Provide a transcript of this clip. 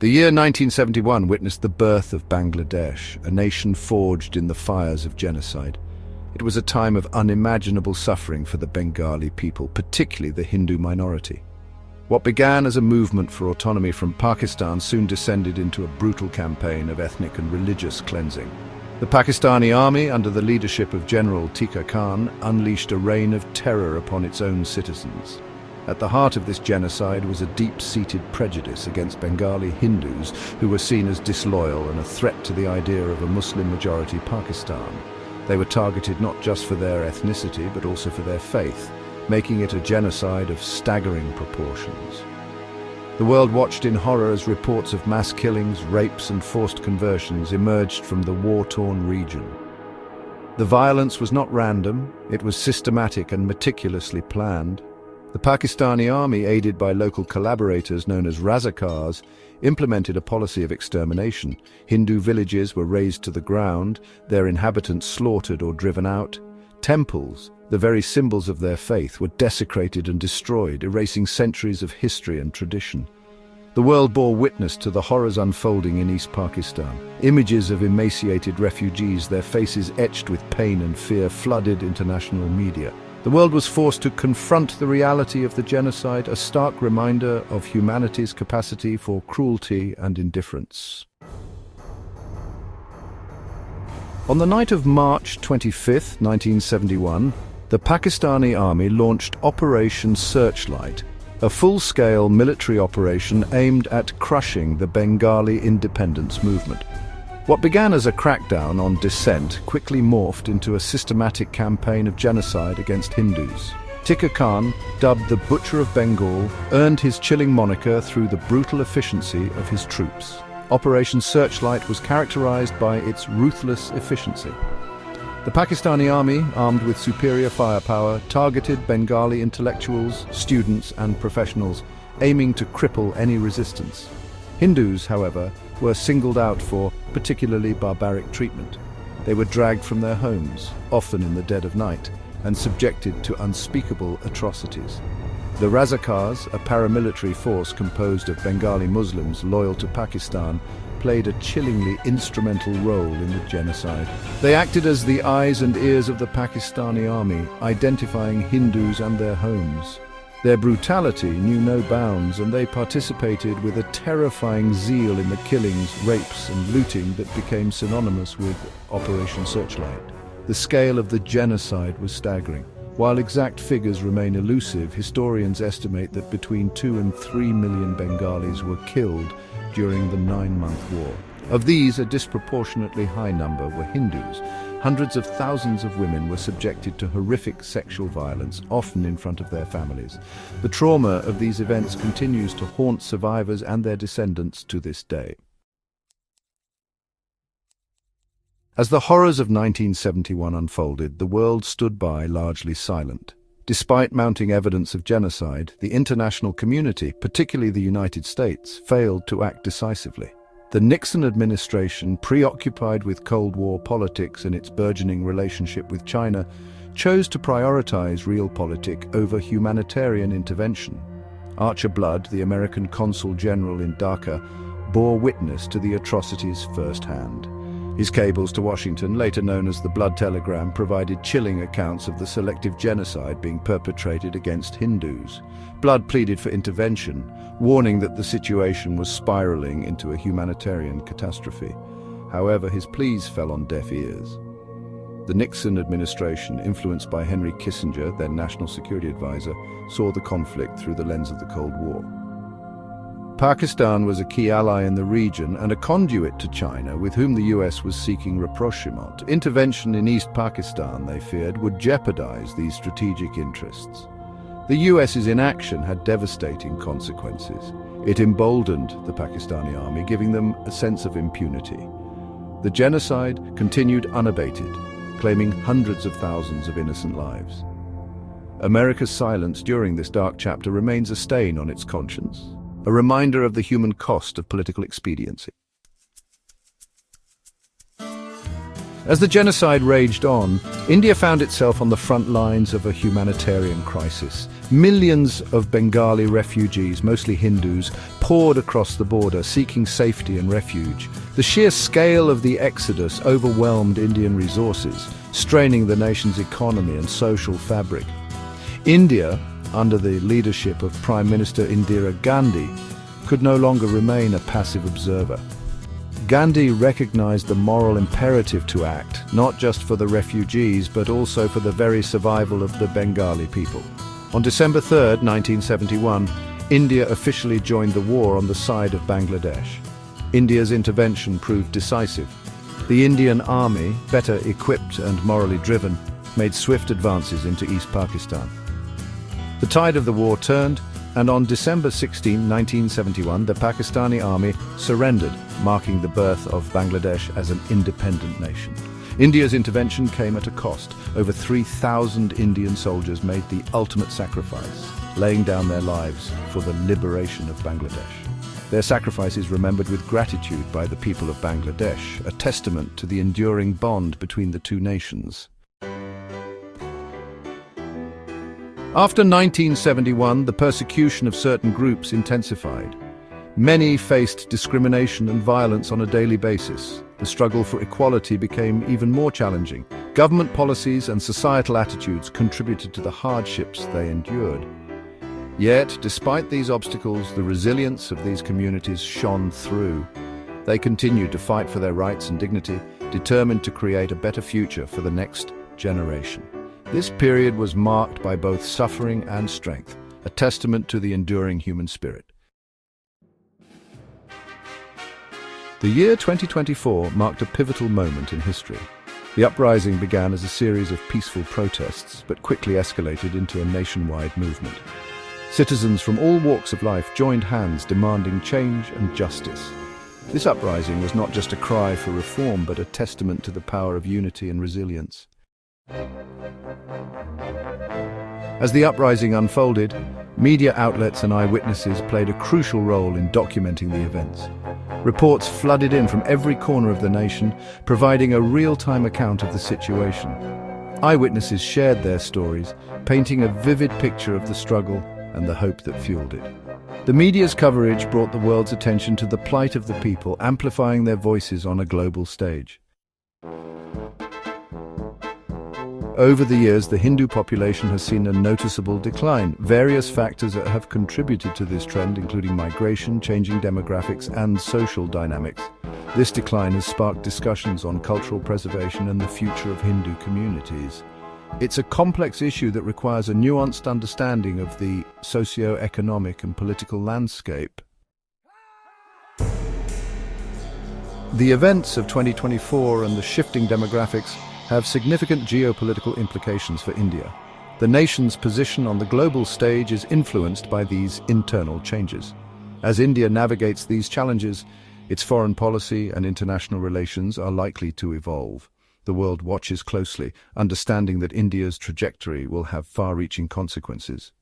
The year 1971 witnessed the birth of Bangladesh, a nation forged in the fires of genocide. It was a time of unimaginable suffering for the Bengali people, particularly the Hindu minority. What began as a movement for autonomy from Pakistan soon descended into a brutal campaign of ethnic and religious cleansing. The Pakistani army, under the leadership of General Tika Khan, unleashed a reign of terror upon its own citizens. At the heart of this genocide was a deep-seated prejudice against Bengali Hindus who were seen as disloyal and a threat to the idea of a Muslim-majority Pakistan. They were targeted not just for their ethnicity but also for their faith, making it a genocide of staggering proportions. The world watched in horror as reports of mass killings, rapes and forced conversions emerged from the war-torn region. The violence was not random, it was systematic and meticulously planned. The Pakistani army, aided by local collaborators known as Razakars, implemented a policy of extermination. Hindu villages were razed to the ground, their inhabitants slaughtered or driven out. Temples, the very symbols of their faith, were desecrated and destroyed, erasing centuries of history and tradition. The world bore witness to the horrors unfolding in East Pakistan. Images of emaciated refugees, their faces etched with pain and fear, flooded international media. The world was forced to confront the reality of the genocide, a stark reminder of humanity's capacity for cruelty and indifference. On the night of March 25, 1971, the Pakistani army launched Operation Searchlight, a full-scale military operation aimed at crushing the Bengali independence movement. What began as a crackdown on dissent quickly morphed into a systematic campaign of genocide against Hindus. Tika Khan, dubbed the Butcher of Bengal, earned his chilling moniker through the brutal efficiency of his troops. Operation Searchlight was characterized by its ruthless efficiency. The Pakistani army, armed with superior firepower, targeted Bengali intellectuals, students and professionals, aiming to cripple any resistance. Hindus, however, were singled out for particularly barbaric treatment. They were dragged from their homes, often in the dead of night, and subjected to unspeakable atrocities. The Razakars, a paramilitary force composed of Bengali Muslims loyal to Pakistan, played a chillingly instrumental role in the genocide. They acted as the eyes and ears of the Pakistani army, identifying Hindus and their homes. Their brutality knew no bounds, and they participated with a terrifying zeal in the killings, rapes and looting that became synonymous with Operation Searchlight. The scale of the genocide was staggering. While exact figures remain elusive, historians estimate that between 2 and 3 million Bengalis were killed during the 9-month war. Of these, a disproportionately high number were Hindus. Hundreds of thousands of women were subjected to horrific sexual violence, often in front of their families. The trauma of these events continues to haunt survivors and their descendants to this day. As the horrors of 1971 unfolded, the world stood by largely silent. Despite mounting evidence of genocide, the international community, particularly the United States, failed to act decisively. The Nixon administration, preoccupied with Cold War politics and its burgeoning relationship with China, chose to prioritize realpolitik over humanitarian intervention. Archer Blood, the American consul general in Dhaka, bore witness to the atrocities firsthand. His cables to Washington, later known as the Blood Telegram, provided chilling accounts of the selective genocide being perpetrated against Hindus. Blood pleaded for intervention, warning that the situation was spiraling into a humanitarian catastrophe. However, his pleas fell on deaf ears. The Nixon administration, influenced by Henry Kissinger, then National Security Advisor, saw the conflict through the lens of the Cold War. Pakistan was a key ally in the region and a conduit to China, with whom the US was seeking rapprochement. Intervention in East Pakistan, they feared, would jeopardize these strategic interests. The US's inaction had devastating consequences. It emboldened the Pakistani army, giving them a sense of impunity. The genocide continued unabated, claiming hundreds of thousands of innocent lives. America's silence during this dark chapter remains a stain on its conscience, a reminder of the human cost of political expediency. As the genocide raged on, India found itself on the front lines of a humanitarian crisis. Millions of Bengali refugees, mostly Hindus, poured across the border seeking safety and refuge. The sheer scale of the exodus overwhelmed Indian resources, straining the nation's economy and social fabric. India, under the leadership of Prime Minister Indira Gandhi, could no longer remain a passive observer. Gandhi recognized the moral imperative to act, not just for the refugees, but also for the very survival of the Bengali people. On December 3, 1971, India officially joined the war on the side of Bangladesh. India's intervention proved decisive. The Indian army, better equipped and morally driven, made swift advances into East Pakistan. The tide of the war turned, and on December 16, 1971, the Pakistani army surrendered, marking the birth of Bangladesh as an independent nation. India's intervention came at a cost. Over 3,000 Indian soldiers made the ultimate sacrifice, laying down their lives for the liberation of Bangladesh. Their sacrifice is remembered with gratitude by the people of Bangladesh, a testament to the enduring bond between the two nations. After 1971, the persecution of certain groups intensified. Many faced discrimination and violence on a daily basis. The struggle for equality became even more challenging. Government policies and societal attitudes contributed to the hardships they endured. Yet, despite these obstacles, the resilience of these communities shone through. They continued to fight for their rights and dignity, determined to create a better future for the next generation. This period was marked by both suffering and strength, a testament to the enduring human spirit. The year 2024 marked a pivotal moment in history. The uprising began as a series of peaceful protests, but quickly escalated into a nationwide movement. Citizens from all walks of life joined hands demanding change and justice. This uprising was not just a cry for reform, but a testament to the power of unity and resilience. As the uprising unfolded, media outlets and eyewitnesses played a crucial role in documenting the events. Reports flooded in from every corner of the nation, providing a real-time account of the situation. Eyewitnesses shared their stories, painting a vivid picture of the struggle and the hope that fueled it. The media's coverage brought the world's attention to the plight of the people, amplifying their voices on a global stage. Over the years, the Hindu population has seen a noticeable decline. Various factors have contributed to this trend, including migration, changing demographics, and social dynamics. This decline has sparked discussions on cultural preservation and the future of Hindu communities. It's a complex issue that requires a nuanced understanding of the socio-economic and political landscape. The events of 2024 and the shifting demographics have significant geopolitical implications for India. The nation's position on the global stage is influenced by these internal changes. As India navigates these challenges, its foreign policy and international relations are likely to evolve. The world watches closely, understanding that India's trajectory will have far-reaching consequences.